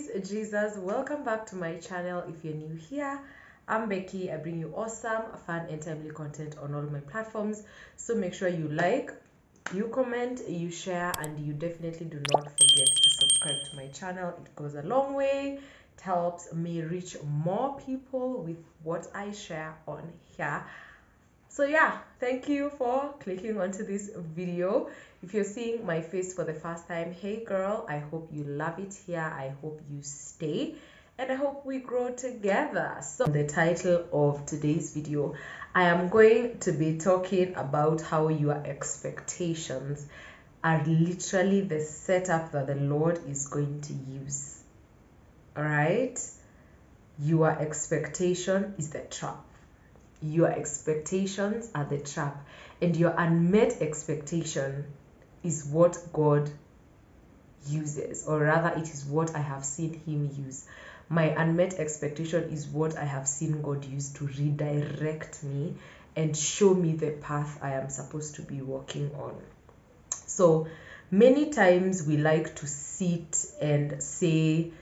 Praise Jesus. Welcome back to my channel. If you're new here, I'm Becky. I bring you awesome, fun, and timely content on all my platforms. So make sure you like, you comment, you share, and you definitely do not forget to subscribe to my channel. It goes a long way. It helps me reach more people with what I share on here. So yeah, thank you for clicking onto this video. If you're seeing my face for the first time, hey girl, I hope you love it here. I hope you stay and I hope we grow together. So the title of today's video, I am going to be talking about how your expectations are literally the setup that the Lord is going to use. All right? Your expectation is the trap. Your expectations are the trap, and your unmet expectation is what God uses, or rather it is what I have seen him use. My unmet expectation is what I have seen God use to redirect me and show me the path I am supposed to be walking on. So many times we like to sit and say,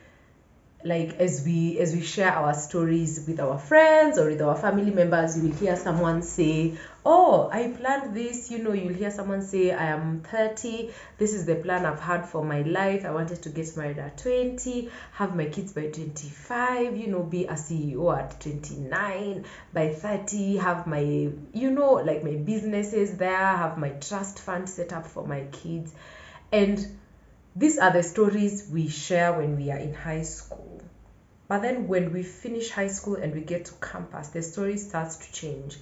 like, as we share our stories with our friends or with our family members, you will hear someone say, oh, I planned this. You'll hear someone say, I am 30, this is the plan I've had for my life. I wanted to get married at 20, have my kids by 25, be a CEO at 29, by 30 have my my businesses there, have my trust fund set up for my kids. And these are the stories we share when we are in high school. But then when we finish high school and we get to campus, the story starts to change.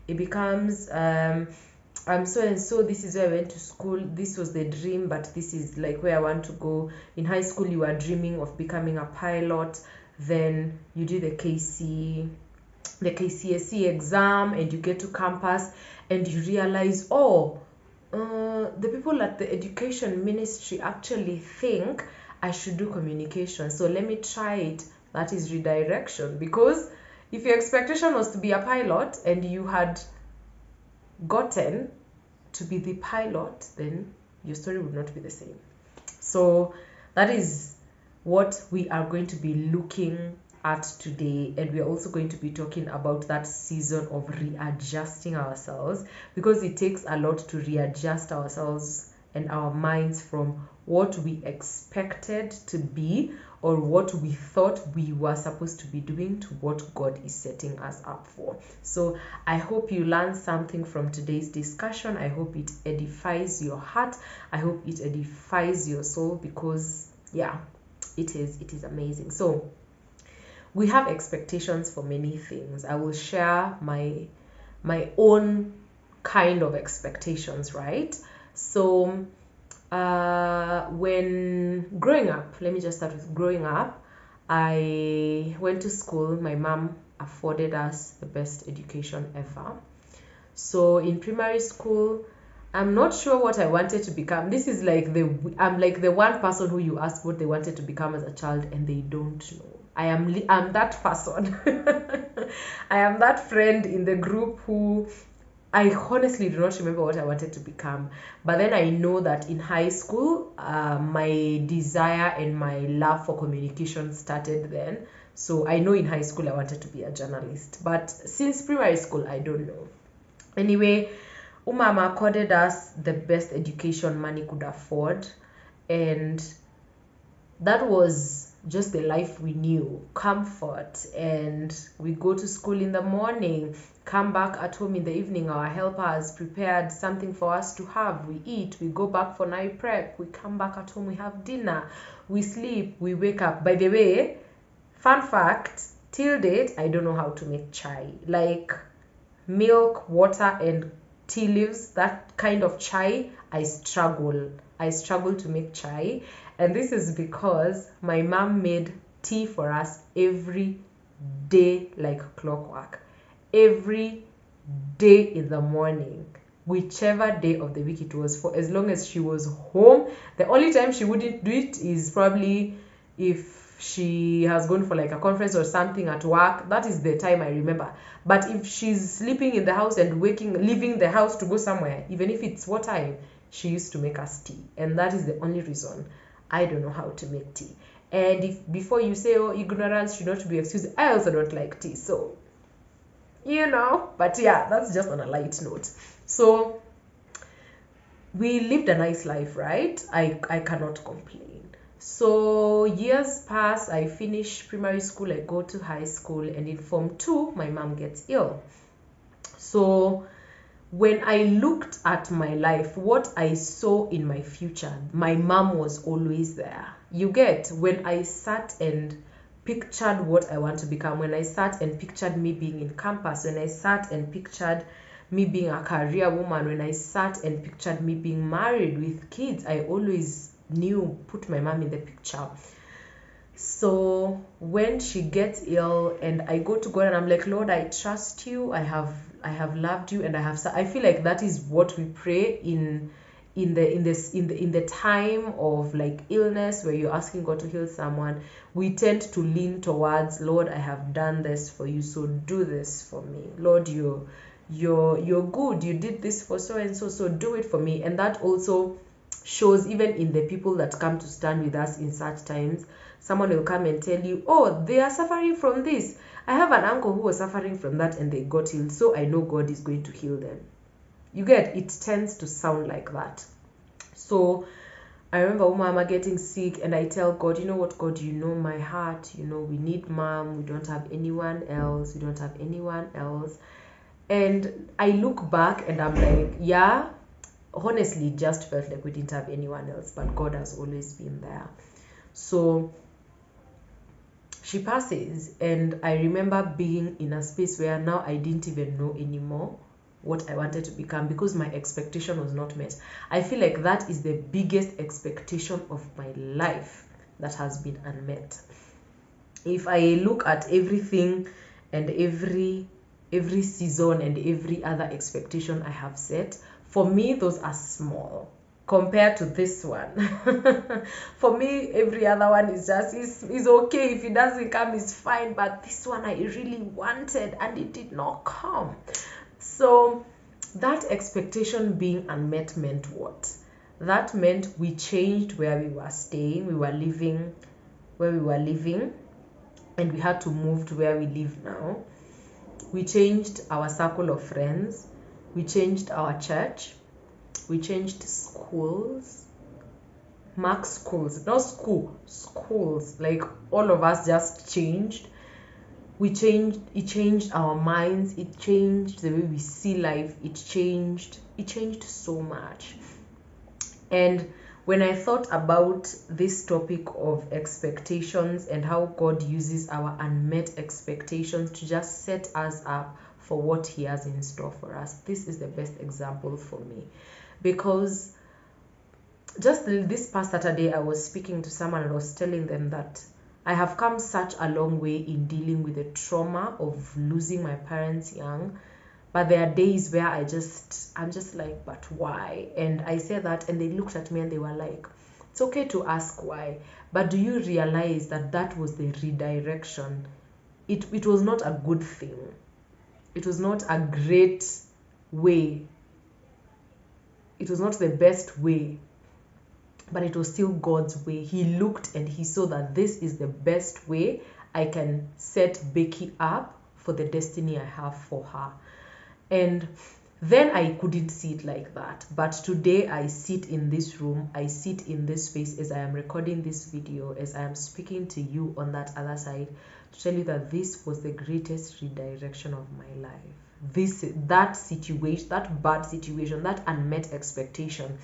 It becomes, I'm so and so, this is where I went to school, this was the dream, but this is like where I want to go. In high school, you are dreaming of becoming a pilot. Then you do the KCSE exam, and you get to campus and you realize, the people at the education ministry actually think I should do communication, so let me try it. That is redirection, because if your expectation was to be a pilot and you had gotten to be the pilot, then your story would not be the same. So that is what we are going to be looking at today, and we are also going to be talking about that season of readjusting ourselves, because it takes a lot to readjust ourselves and our minds from what we expected to be or what we thought we were supposed to be doing to what God is setting us up for. So I hope you learn something from today's discussion. I hope it edifies your heart. I hope it edifies your soul, because yeah, it is amazing. So we have expectations for many things. I will share my own kind of expectations, right? So when growing up, let me just start with growing up. I went to school. My mom afforded us the best education ever. So in primary school, I'm not sure what I wanted to become. This is like I'm like the one person who you ask what they wanted to become as a child and they don't know. I'm that person. I am that friend in the group who I honestly do not remember what I wanted to become. But then I know that in high school, my desire and my love for communication started then. So I know in high school I wanted to be a journalist. But since primary school, I don't know. Anyway, Umama accorded us the best education money could afford. And that was just the life we knew, comfort. And we go to school in the morning, come back at home in the evening, our helpers prepared something for us to have, we eat, we go back for night prep, we come back at home, we have dinner, we sleep, we wake up. By the way, fun fact, till date I don't know how to make chai, like milk, water and tea leaves, that kind of chai. I struggle to make chai. And this is because my mom made tea for us every day like clockwork. Every day in the morning, whichever day of the week it was, for as long as she was home. The only time she wouldn't do it is probably if she has gone for like a conference or something at work. That is the time I remember. But if she's sleeping in the house and leaving the house to go somewhere, even if it's what time, she used to make us tea. And that is the only reason I don't know how to make tea. And if before you say, oh, ignorance should not be excused, I also don't like tea. So, but yeah, that's just on a light note. So we lived a nice life, right? I cannot complain. So years pass, I finish primary school, I go to high school, and in Form 2, my mom gets ill. So when I looked at my life, what I saw in my future, my mom was always there. You get, when I sat and pictured what I want to become, when I sat and pictured me being in campus, when I sat and pictured me being a career woman, when I sat and pictured me being married with kids, I always knew, put my mom in the picture. So when she gets ill and I go to God and I'm like, Lord, I trust you. I have loved you, and I feel like that is what we pray in the time of like illness, where you're asking God to heal someone. We tend to lean towards, Lord, I have done this for you, so do this for me. Lord, you're good. You did this for so and so, so do it for me. And that also shows even in the people that come to stand with us in such times. Someone will come and tell you, oh, they are suffering from this. I have an uncle who was suffering from that and they got healed, so I know God is going to heal them. You get, it tends to sound like that. So I remember Mama getting sick, and I tell God, you know what, God, you know my heart, we need mom, we don't have anyone else, And I look back and I'm like, yeah, honestly, it just felt like we didn't have anyone else, but God has always been there. So she passes, and I remember being in a space where now I didn't even know anymore what I wanted to become, because my expectation was not met. I feel like that is the biggest expectation of my life that has been unmet. If I look at everything and every season and every other expectation I have set, for me those are small compared to this one. For me, every other one is just is okay. If it doesn't come, it's fine, but this one I really wanted and it did not come. So that expectation being unmet meant what? That meant we changed where we were staying. We were living where we were living, and we had to move to where we live now. We changed our circle of friends. We changed our church. We changed schools. Mark schools, not schools. Like all of us just changed. It changed our minds. It changed the way we see life. It changed so much. And when I thought about this topic of expectations and how God uses our unmet expectations to just set us up for what He has in store for us, this is the best example for me. Because just this past Saturday, I was speaking to someone and I was telling them that I have come such a long way in dealing with the trauma of losing my parents young. But there are days where I'm just like, but why? And I said that, and they looked at me and they were like, it's okay to ask why, but do you realize that was the redirection? It was not a good thing. It was not a great way. It was not the best way, but it was still God's way. He looked and He saw that this is the best way I can set Becky up for the destiny I have for her. And then I couldn't see it like that. But today I sit in this room, I sit in this space as I am recording this video, as I am speaking to you on that other side, to tell you that this was the greatest redirection of my life. That situation, that bad situation, that unmet expectation,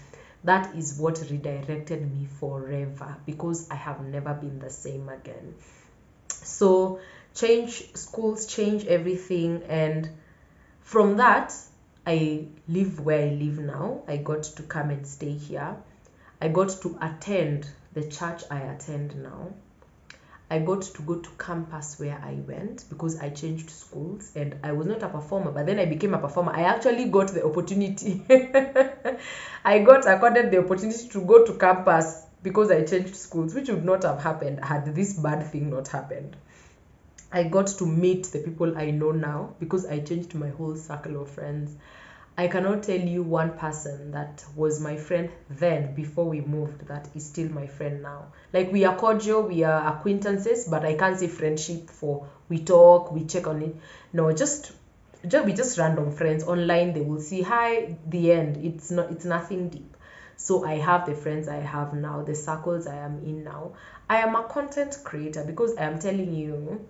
that is what redirected me forever, because I have never been the same again. So change schools, change everything, and from that, I live where I live now. I got to come and stay here. I got to attend the church I attend now. I got to go to campus where I went because I changed schools, and I was not a performer, but then I became a performer. I actually got the opportunity. I got accorded the opportunity to go to campus because I changed schools, which would not have happened had this bad thing not happened. I got to meet the people I know now because I changed my whole circle of friends. I cannot tell you one person that was my friend then before we moved that is still my friend now. Like, we are cordial, we are acquaintances, but I can't say friendship for we talk, we check on it. No, we just random friends online. They will see hi, the end. It's nothing deep. So I have the friends I have now, the circles I am in now. I am a content creator because I am telling you,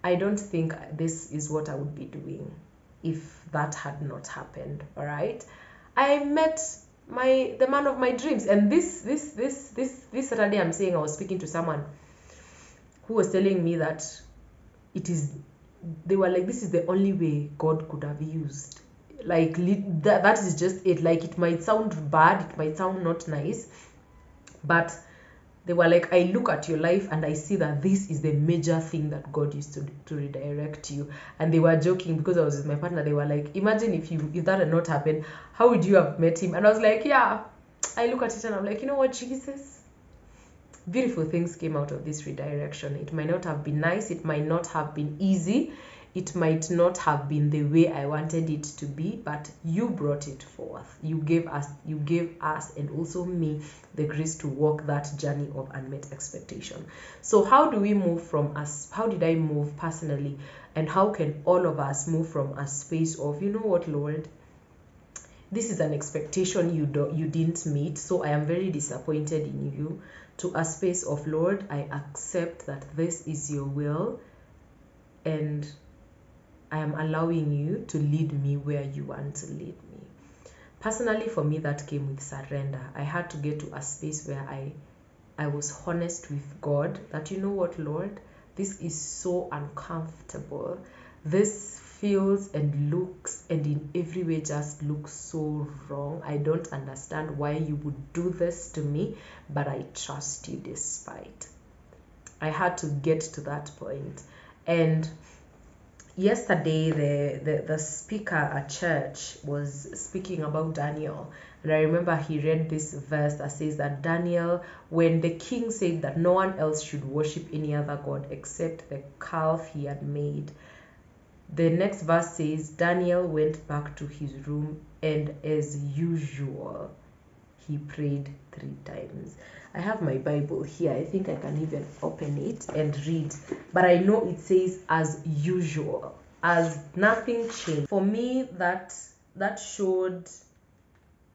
I don't think this is what I would be doing if that had not happened. All right, I met the man of my dreams, and this Saturday, I'm saying I was speaking to someone who was telling me that it is. They were like, this is the only way God could have used. Like, that is just it. Like, it might sound bad, it might sound not nice, but they were like, I look at your life and I see that this is the major thing that God used to redirect you. And they were joking because I was with my partner. They were like, imagine if that had not happened, how would you have met him? And I was like, yeah. I look at it and I'm like, you know what, Jesus, beautiful things came out of this redirection. It might not have been nice, it might not have been easy, it might not have been the way I wanted it to be, but you brought it forth. You gave us and also me the grace to walk that journey of unmet expectation. So how do we move from us? How did I move personally? And how can all of us move from a space of, you know what, Lord, this is an expectation you didn't meet, so I am very disappointed in you, to a space of, Lord, I accept that this is your will and I am allowing you to lead me where you want to lead me. Personally, for me, that came with surrender. I had to get to a space where I was honest with God that, you know what, Lord, this is so uncomfortable. This feels and looks and in every way just looks so wrong. I don't understand why you would do this to me, but I trust you despite. I had to get to that point. And yesterday the speaker at church was speaking about Daniel, and I remember he read this verse that says that Daniel, when the king said that no one else should worship any other god except the calf he had made, the next verse says Daniel went back to his room and as usual he prayed 3 times. I have my Bible here. I think I can even open it and read. But I know it says as usual, as nothing changed. For me, that showed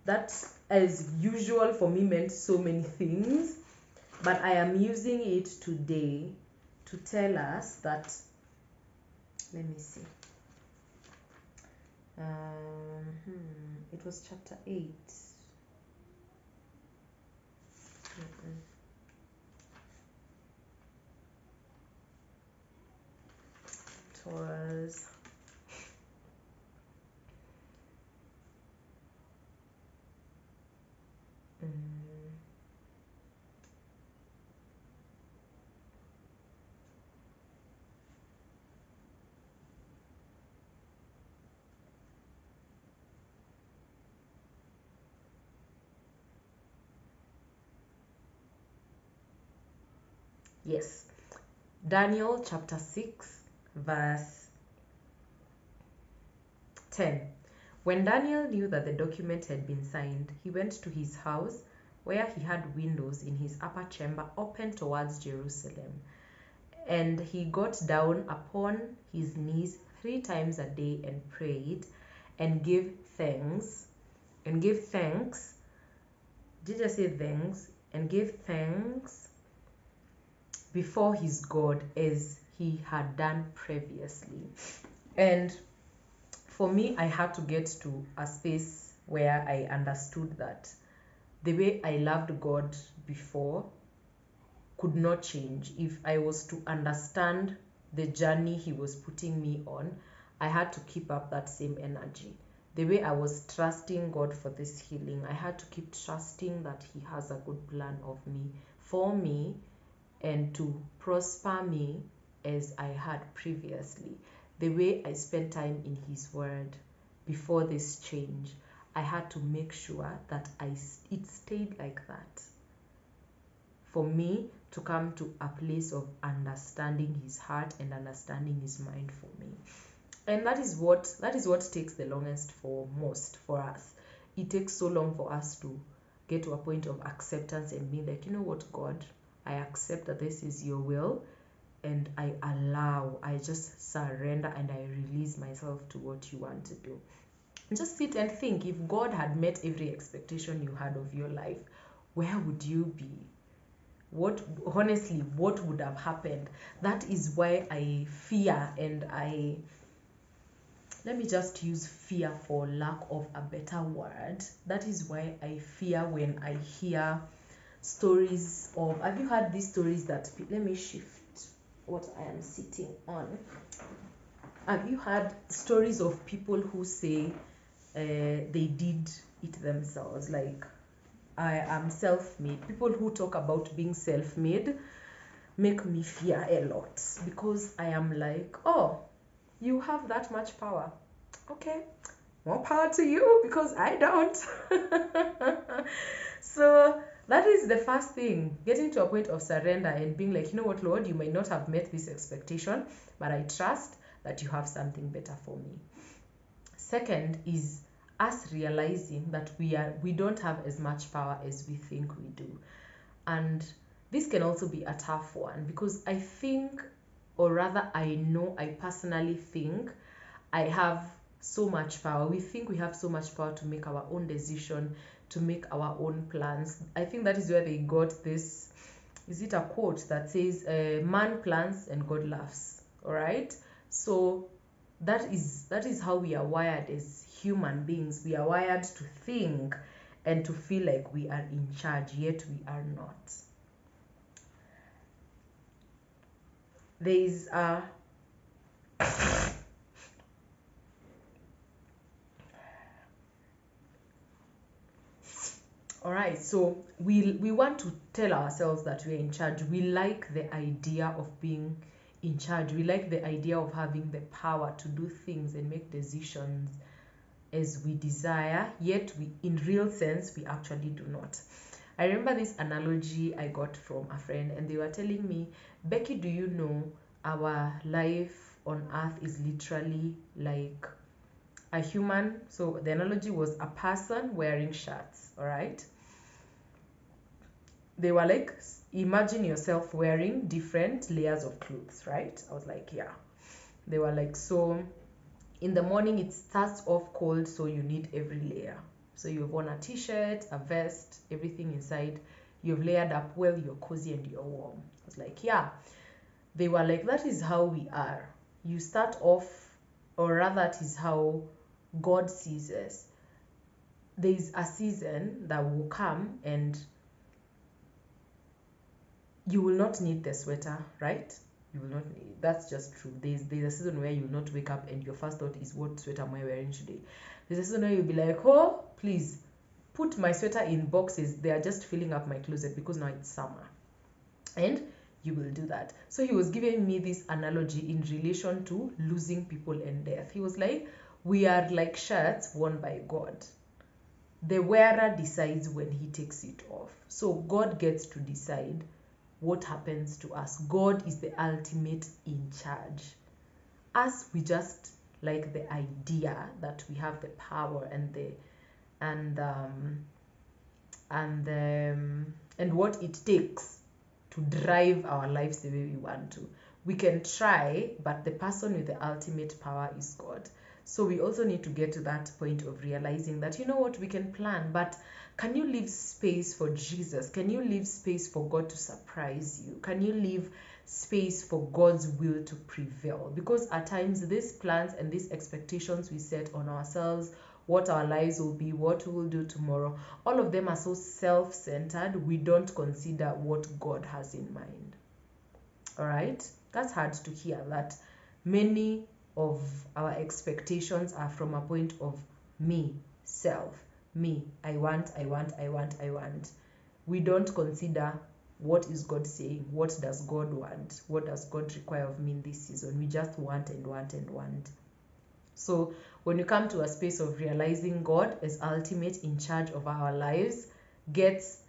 that as usual for me meant so many things. But I am using it today to tell us that, let me see. It was chapter 8. It was yes, Daniel chapter 6 verse 10. When Daniel knew that the document had been signed, he went to his house where he had windows in his upper chamber open towards Jerusalem. And he got down upon his knees 3 times a day and prayed and gave thanks. Did I say thanks? And gave thanks before his God as he had done previously. And for me, I had to get to a space where I understood that the way I loved God before could not change. If I was to understand the journey he was putting me on, I had to keep up that same energy. The way I was trusting God for this healing, I had to keep trusting that he has a good plan of me, for me, and to prosper me as I had previously. The way I spent time in his word before this change, I had to make sure that it stayed like that for me to come to a place of understanding his heart and understanding his mind for me. And that is what takes the longest for us. It takes so long for us to get to a point of acceptance and being like, you know what, God, I accept that this is your will, and I just surrender and I release myself to what you want to do. And just sit and think, if God had met every expectation you had of your life, where would you be? What would have happened? That is why I fear, and let me just use fear for lack of a better word. That is why I fear when I hear stories of, have you heard these stories that, let me shift what I am sitting on. Have you heard stories of people who say they did it themselves? Like, I am self-made. People who talk about being self-made make me fear a lot, because I am like, oh, you have that much power. Okay, more power to you, because I don't. So that is the first thing, getting to a point of surrender and being like, you know what, Lord, you might not have met this expectation, but I trust that you have something better for me. Second is us realizing that we don't have as much power as we think we do. And this can also be a tough one, because I think, or rather I know, I personally think I have so much power. We think we have so much power to make our own decision, to make our own plans. I think that is where they got this, is it a quote that says, man plans and God laughs. All right. So that is how we are wired as human beings. We are wired to think and to feel like we are in charge, yet we are not. There is a all right, so we want to tell ourselves that we're in charge. We like the idea of being in charge. We like the idea of having the power to do things and make decisions as we desire, yet in real sense, we actually do not. I remember this analogy I got from a friend, and they were telling me, Becky, do you know our life on earth is literally like a human? So the analogy was a person wearing shirts, all right? They were like, imagine yourself wearing different layers of clothes, right? I was like, yeah. They were like, so in the morning it starts off cold, so you need every layer. So you've worn a t-shirt, a vest, everything inside. You've layered up well, you're cozy and you're warm. I was like, yeah. They were like, that is how we are. You start off, or rather, that is how God sees us. There is a season that will come and you will not need the sweater, right? You will not need, that's just true. There's a season where you will not wake up and your first thought is, what sweater am I wearing today? There's a season where you'll be like, oh, please put my sweater in boxes. They are just filling up my closet because now it's summer. And you will do that. So he was giving me this analogy in relation to losing people and death. He was like, we are like shirts worn by God. The wearer decides when he takes it off. So God gets to decide what happens to us. God is the ultimate in charge. Us, we just like the idea that we have the power and what it takes to drive our lives the way we want to. We can try, but the person with the ultimate power is God. So we also need to get to that point of realizing that, you know what, we can plan, but can you leave space for Jesus? Can you leave space for God to surprise you? Can you leave space for God's will to prevail? Because at times these plans and these expectations we set on ourselves, what our lives will be, what we will do tomorrow, all of them are so self-centered, we don't consider what God has in mind. All right? That's hard to hear, that many of our expectations are from a point of me, self, me, I want. We don't consider, what is God saying? What does God want? What does God require of me in this season? We just want and want and want. So when you come to a space of realizing God as ultimate in charge of our lives, gets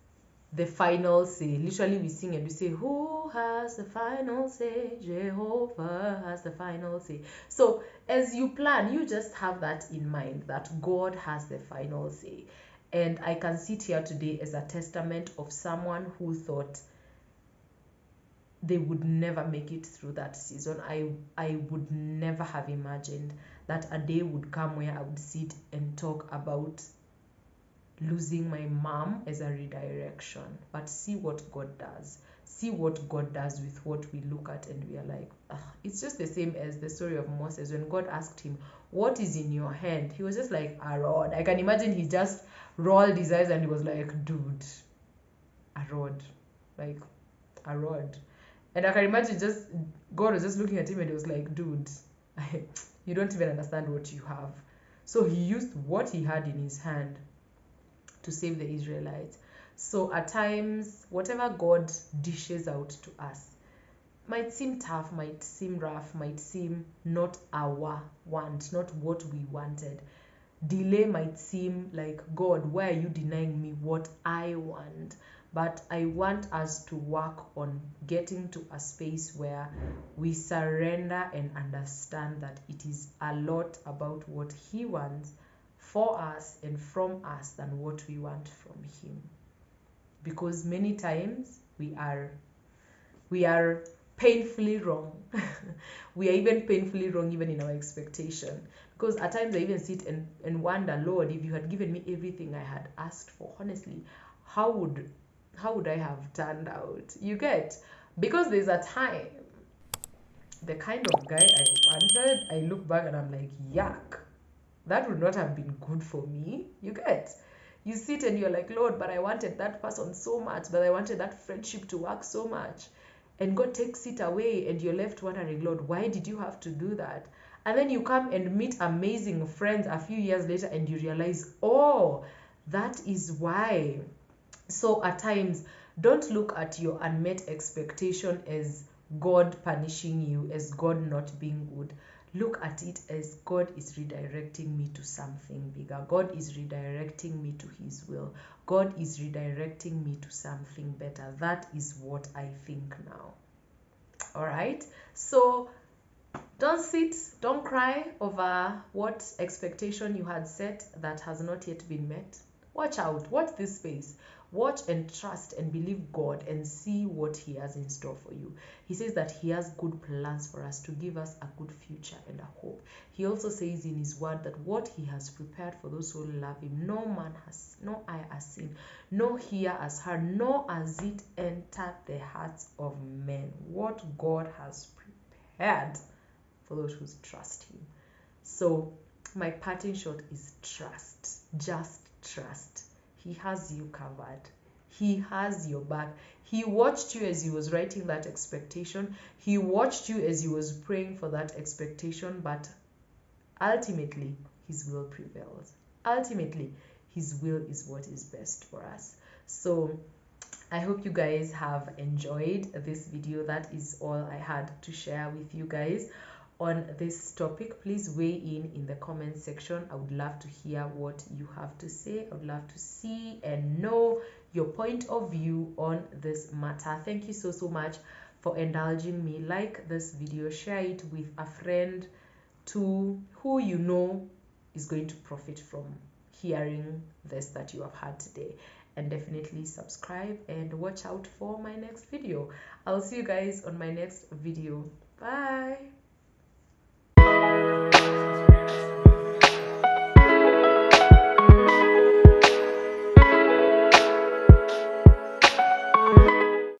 the final say. Literally, we sing and we say, who has the final say? Jehovah has the final say. So as you plan, you just have that in mind, that God has the final say. And I can sit here today as a testament of someone who thought they would never make it through that season. I would never have imagined that a day would come where I would sit and talk about losing my mom as a redirection. But see what God does. See what God does with what we look at, and we are like, ugh. It's just the same as the story of Moses. When God asked him, what is in your hand? He was just like, a rod. I can imagine he just rolled his eyes and he was like, dude, a rod. Like, a rod. And I can imagine just God was just looking at him and he was like, dude, you don't even understand what you have. So he used what he had in his hand to save the Israelites. So at times, whatever God dishes out to us might seem tough, might seem rough, might seem not our want, not what we wanted. Delay might seem like, God, why are you denying me what I want? But I want us to work on getting to a space where we surrender and understand that it is a lot about what He wants for us and from us than what we want from Him. Because many times we are painfully wrong. We are even painfully wrong even in our expectation. Because at times I even sit and wonder, Lord, if you had given me everything I had asked for, honestly, how would I have turned out? You get? Because there's a time, the kind of guy I wanted, I look back and I'm like, yuck, that would not have been good for me. You get? You sit and you're like, Lord, but I wanted that person so much, but I wanted that friendship to work so much. And God takes it away and you're left wondering, Lord, why did you have to do that? And then you come and meet amazing friends a few years later and you realize, oh, that is why. So at times, don't look at your unmet expectation as God punishing you, as God not being good. Look at it as God is redirecting me to something bigger. God is redirecting me to His will. God is redirecting me to something better. That is what I think now. All right? So don't sit, don't cry over what expectation you had set that has not yet been met. Watch out, watch this space. Watch and trust and believe God and see what He has in store for you. He says that He has good plans for us to give us a good future and a hope. He also says in His word that what He has prepared for those who love Him, no eye has seen, no ear has heard, nor has it entered the hearts of men. What God has prepared for those who trust Him. So my parting shot is trust. Just trust. He has you covered. He has your back. He watched you as He was writing that expectation. He watched you as He was praying for that expectation. But ultimately, His will prevails. Ultimately, His will is what is best for us. So I hope you guys have enjoyed this video. That is all I had to share with you guys on this topic. Please weigh in the comment section. I would love to hear what you have to say. I would love to see and know your point of view on this matter. Thank you so much for indulging me. Like this video, share it with a friend to who you know is going to profit from hearing this that you have heard today. And definitely subscribe and watch out for my next video. I'll see you guys on my next video. Bye.